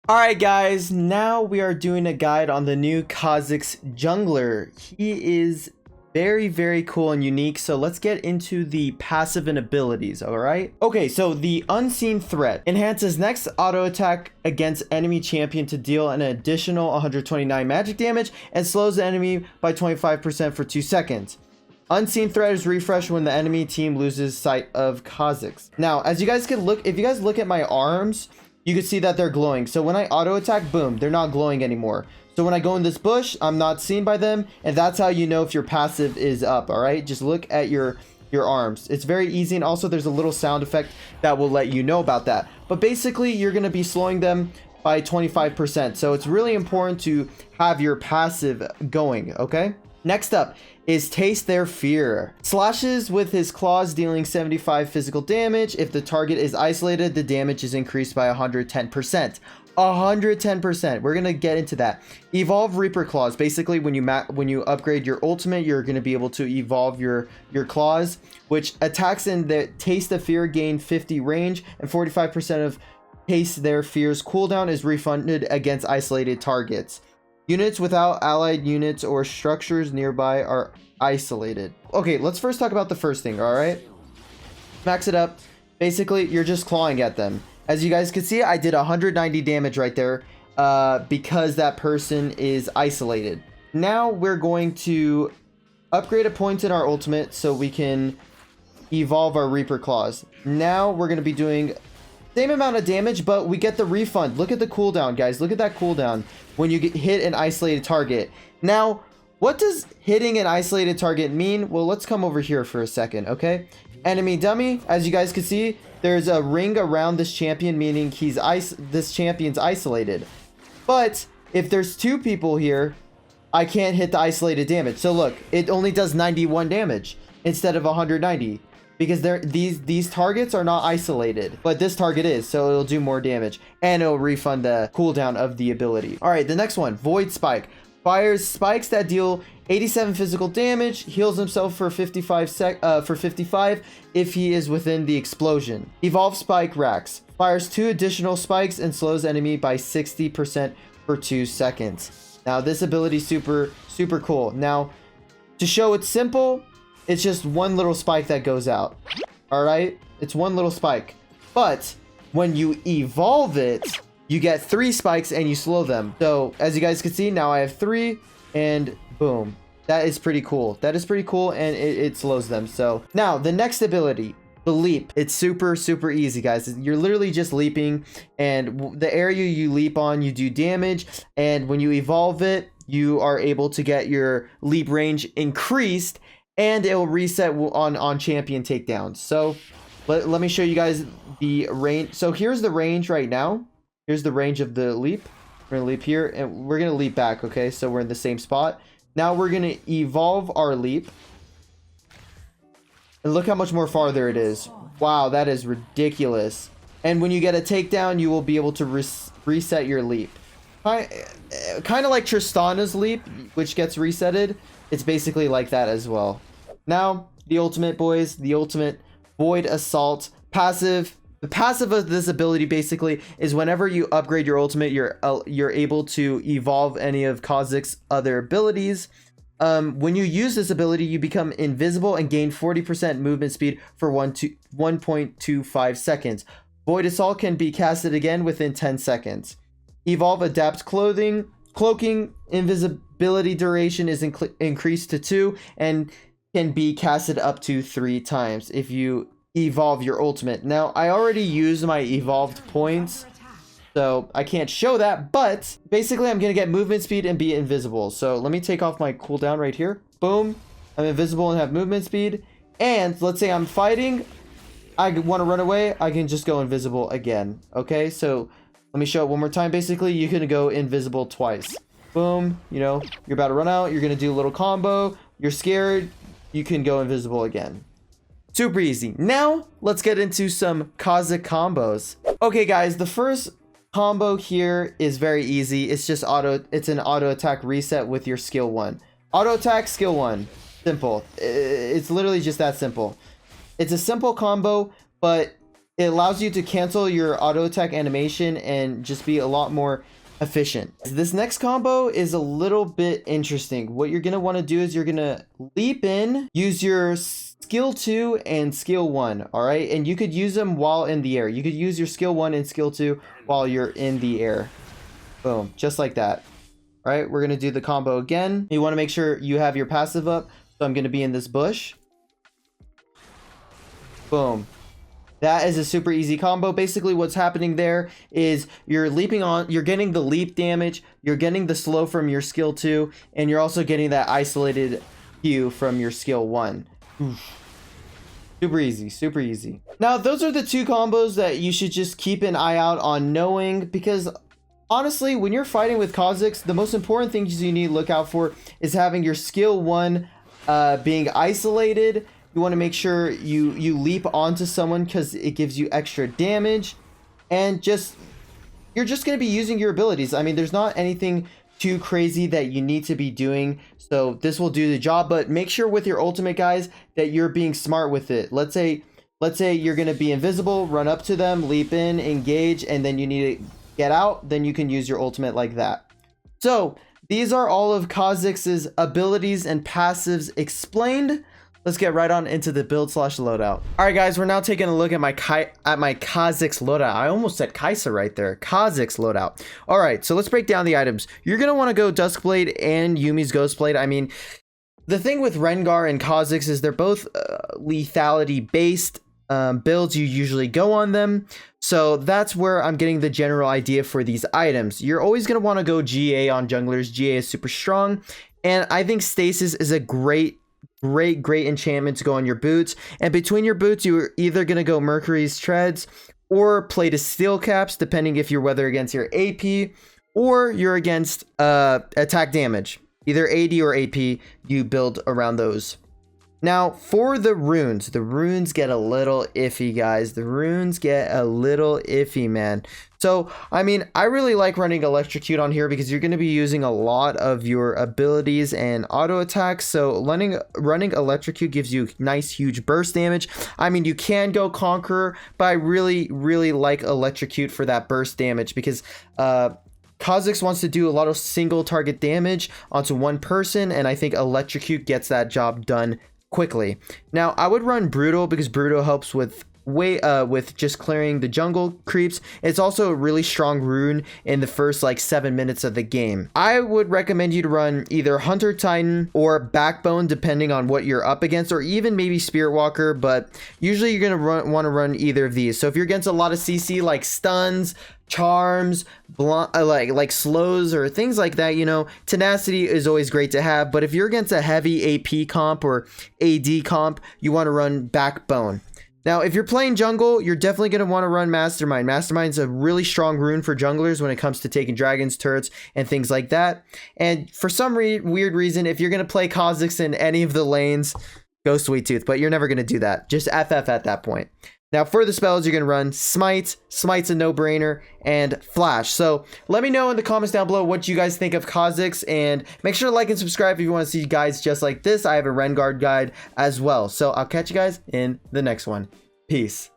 Alright guys, now we are doing a guide on the new Kha'Zix jungler. He is very cool and unique, so let's get into the passive and abilities, alright? Okay, so the Unseen Threat enhances next auto attack against enemy champion to deal an additional 129 magic damage and slows the enemy by 25% for 2 seconds. Unseen Threat is refreshed when the enemy team loses sight of Kha'Zix. Now, as you guys can look, if you guys look at my arms, you can see that they're glowing. So when I auto attack, boom, they're not glowing anymore. So when I go in this bush, I'm not seen by them, and that's how you know if your passive is up. All right, just look at your arms. It's very easy, and also there's a little sound effect that will let you know about that. But basically, you're gonna be slowing them by 25%. So it's really important to have your passive going. Okay. Next up is Taste Their Fear. Slashes with his claws, dealing 75 physical damage. If the target is isolated, the damage is increased by 110%. 110%. We're gonna get into that. Evolve Reaper Claws. Basically, when you upgrade your ultimate, you're gonna be able to evolve your claws, which attacks in the Taste the Fear gain 50 range, and 45% of Taste Their Fear's cooldown is refunded against isolated targets. Units without allied units or structures nearby are isolated. Okay, let's first talk about the first thing, all right? Max it up. Basically, you're just clawing at them. As you guys can see, I did 190 damage right there because that person is isolated. Now we're going to upgrade a point in our ultimate so we can evolve our Reaper Claws. Now we're going to be doing same amount of damage, but we get the refund. Look at the cooldown, guys. Look at that cooldown when you hit an isolated target. Now, what does hitting an isolated target mean? Well, let's come over here for a second, okay? Enemy dummy, as you guys can see, there's a ring around this champion, meaning this champion's isolated. But if there's two people here, I can't hit the isolated damage. So look, it only does 91 damage instead of 190. Because these targets are not isolated, but this target is, so it'll do more damage, and it'll refund the cooldown of the ability. All right, the next one, Void Spike. Fires spikes that deal 87 physical damage, heals himself for 55 if he is within the explosion. Evolve Spike Racks. Fires 2 additional spikes and slows enemy by 60% for 2 seconds. Now, this ability is super cool. Now, to show it's simple, it's just one little spike that goes out. All right, it's one little spike, but when you evolve it, you get 3 spikes and you slow them. So as you guys can see, now I have 3 and boom. That is pretty cool. That is pretty cool, and it slows them. So now the next ability, the leap. It's super easy, guys. You're literally just leaping, and the area you leap on, you do damage, and when you evolve it, you are able to get your leap range increased, and it will reset on champion takedowns. So let me show you guys the range. So here's the range right now. Here's the range of the leap. We're gonna leap here, and we're gonna leap back, okay? So we're in the same spot. Now we're gonna evolve our leap. And look how much more farther it is. Wow, that is ridiculous. And when you get a takedown, you will be able to reset your leap. Kind of like Tristana's leap, which gets resetted. It's basically like that as well. Now, the ultimate, boys, the ultimate Void Assault passive. The passive of this ability basically is whenever you upgrade your ultimate, you're able to evolve any of Kha'Zix's other abilities. When you use this ability, you become invisible and gain 40% movement speed for 1.25 seconds. Void Assault can be casted again within 10 seconds. Evolve Adapt Cloaking. Invisibility duration is increased to 2 and can be casted up to 3 times if you evolve your ultimate. Now, I already used my evolved points, so I can't show that, but basically I'm going to get movement speed and be invisible. So let me take off my cooldown right here. Boom. I'm invisible and have movement speed. And let's say I'm fighting. I want to run away. I can just go invisible again. Okay, so let me show it one more time. Basically, you can go invisible twice. Boom, you know, you're about to run out, you're gonna do a little combo, you're scared, you can go invisible again. Super easy. Now, let's get into some Kha'Zix combos. Okay, guys, the first combo here is very easy. It's just it's an auto attack reset with your skill 1. Auto attack, skill 1. Simple. It's literally just that simple. It's a simple combo, but it allows you to cancel your auto attack animation and just be a lot more efficient. This next combo is a little bit interesting. What you're gonna want to do is you're gonna leap in, use your skill 2 and skill 1, all right? And you could use them while in the air. You could use your skill 1 and skill 2 while you're in the air. Boom, just like that. All right, we're gonna do the combo again. You want to make sure you have your passive up. So I'm gonna be in this bush. Boom. That is a super easy combo. Basically what's happening there is you're leaping on, you're getting the leap damage, you're getting the slow from your skill 2, and you're also getting that isolated Q from your skill 1. Oof. Super easy, super easy. Now those are the 2 combos that you should just keep an eye out on knowing, because honestly, when you're fighting with Kha'Zix, the most important things you need to look out for is having your skill 1 being isolated. You want to make sure you leap onto someone because it gives you extra damage, and you're just going to be using your abilities. I mean, there's not anything too crazy that you need to be doing, so this will do the job. But make sure with your ultimate, guys, that you're being smart with it. Let's say you're going to be invisible, run up to them, leap in, engage, and then you need to get out. Then you can use your ultimate like that. So these are all of Kha'Zix's abilities and passives explained. Let's get right on into the build / loadout. All right, guys, we're now taking a look at my Kha'Zix loadout. I almost said Kai'Sa right there. Kha'Zix loadout. All right, so let's break down the items. You're gonna want to go Duskblade and Yumi's Ghostblade. I mean, the thing with Rengar and Kha'Zix is they're both lethality based builds. You usually go on them, so that's where I'm getting the general idea for these items. You're always gonna want to go GA on junglers. GA is super strong, and I think Stasis is a great enchantment to go on your boots. And between your boots, you're either going to go Mercury's Treads or play to Steel Caps, depending if you're whether against your AP or you're against attack damage. Either AD or AP, you build around those. Now, for the runes get a little iffy, guys. The runes get a little iffy, man. So, I mean, I really like running Electrocute on here because you're going to be using a lot of your abilities and auto attacks. So, running Electrocute gives you nice, huge burst damage. I mean, you can go Conqueror, but I really like Electrocute for that burst damage because Kha'Zix wants to do a lot of single target damage onto one person, and I think Electrocute gets that job done quickly. Now, I would run Brutal because Brutal helps with just clearing the jungle creeps. It's also a really strong rune in the first like 7 minutes of the game. I would recommend you to run either Hunter Titan or Backbone, depending on what you're up against, or even maybe Spirit Walker, but usually you're gonna want to run either of these. So if you're against a lot of CC like stuns, charms, like slows or things like that, you know, tenacity is always great to have. But if you're against a heavy AP comp or AD comp, you want to run Backbone. Now, if you're playing jungle, you're definitely going to want to run Mastermind. Mastermind's a really strong rune for junglers when it comes to taking dragons, turrets, and things like that. And for some weird reason, if you're going to play Kha'Zix in any of the lanes, go Sweet Tooth, but you're never going to do that. Just FF at that point. Now, for the spells, you're going to run Smite. Smite's a no-brainer, and Flash. So let me know in the comments down below what you guys think of Kha'Zix, and make sure to like and subscribe if you want to see guides just like this. I have a Rengar guide as well. So I'll catch you guys in the next one. Peace.